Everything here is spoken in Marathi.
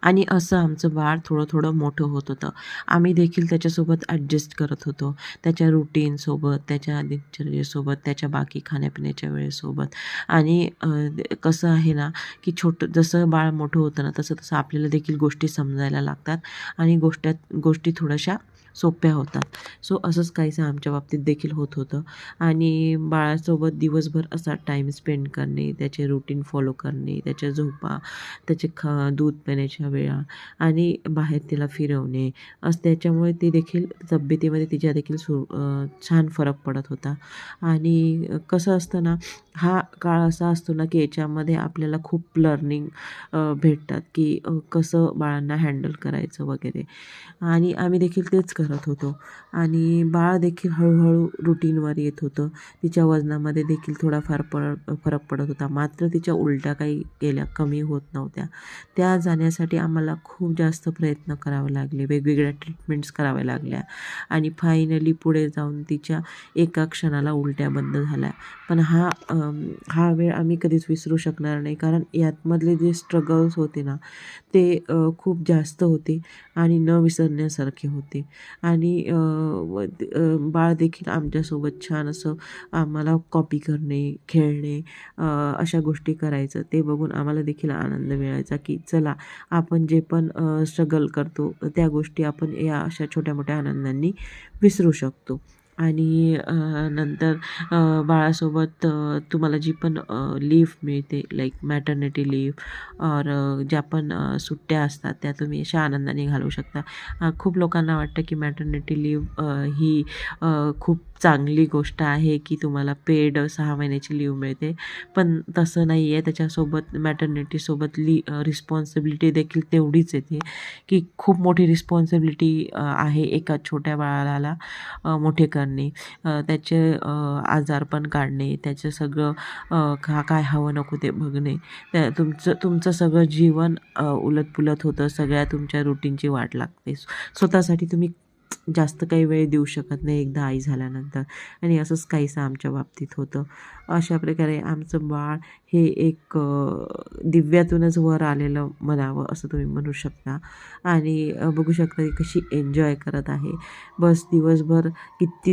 आणि असं आमचं बाळ थोडं थोडं मोठं होत होतं. आम्ही देखील त्याच्यासोबत ॲडजस्ट करत होतो. त्याच्या रुटीनसोबत, त्याच्या दिनचर्येसोबत, त्याच्या बाकी खाण्यापिण्याच्या वेळेसोबत. आणि कसं आहे ना, की छोटं जसं बाळ मोठं होतं ना, तसं तसं आपल्याला देखील गोष्टी समजायला लागतात आणि गोष्टी थोड्याशा सोप्या होतात. सो असंच काहीसं आमच्या बाबतीत देखील होत होतं. आणि बाळासोबत दिवसभर असा टाईम स्पेंड करणे, त्याचे रुटीन फॉलो करणे, त्याच्या झोपा, त्याचे दूध पिण्याच्या वेळा आणि बाहेर तिला फिरवणे, त्याच्यामुळे ती देखील तब्येतीमध्ये तिच्या देखील छान फरक पडत होता. आणि कसं असतं ना, हा काळ असा असतो ना, की याच्यामध्ये आपल्याला खूप लर्निंग भेटतात, की कसं बाळांना हँडल करायचं वगैरे. आणि आम्ही देखील तेच करत होतो. आणि बाळ देखील हळूहळू रुटीनवर येत होतं. तिच्या वजनामध्ये देखील थोडाफार फरक पडत होता. मात्र तिच्या उलट्या काही गेल्या कमी होत नव्हत्या. त्या जाण्यासाठी आम्हाला खूप जास्त प्रयत्न करावे लागले. वेगवेगळ्या ट्रीटमेंट्स कराव्या लागल्या आणि फायनली पुढे जाऊन तिच्या एका क्षणाला उलट्या बंद झाल्या. पण हा वेळ आम्ही कधीच विसरू शकणार नाही. कारण यातमधले जे स्ट्रगल्स होते ना, ते खूप जास्त होते आणि न विसरण्यासारखे होते. आणि बाळ देखील आमच्यासोबत छान असं आम्हाला कॉपी करणे, खेळणे, अशा गोष्टी करायचं. ते बघून आम्हाला देखील आनंद मिळायचा, की चला आपण जे पण स्ट्रगल करतो त्या गोष्टी आपण या अशा छोट्या-मोठ्या आनंदांनी विसरू शकतो. आणि नंतर बाळासोबत तुम्हाला जी पण लीव्ह मिळते लाईक मॅटर्निटी लीव्ह और ज्या पण सुट्ट्या असतात त्या तुम्ही अशा आनंदाने घालवू शकता. खूप लोकांना वाटतं की मॅटर्निटी लीव्ह ही खूप चांगली गोष्ट आहे, की तुम्हाला पेड 6 महिन्याची लीव्ह मिळते. पण तसं नाही आहे. त्याच्यासोबत मॅटर्निटीसोबत रिस्पॉन्सिबिलिटी देखील तेवढीच येते, की खूप मोठी रिस्पॉन्सिबिलिटी आहे एका छोट्या बाळाला मोठे करणे, त्याचे आजारपण काढणे, त्याचं सगळं काय हवं नको ते बघणे. तुमचं सगळं जीवन उलटपुलट होतं. सगळ्या तुमच्या रुटीनची वाट लागते. स्वतःसाठी तुम्ही जास्त काही वेळ देऊ शकत नाही एकदा आई झाल्यानंतर. आणि असंच काहीसं आमच्या बाबतीत होतं. अशा प्रकारे आमचं बाळ हे एक दिव्यातूनच वर आलेलं म्हणावं असं तुम्ही म्हणू शकता. आणि बघू शकता की कशी एन्जॉय करत आहे. बस दिवसभर किती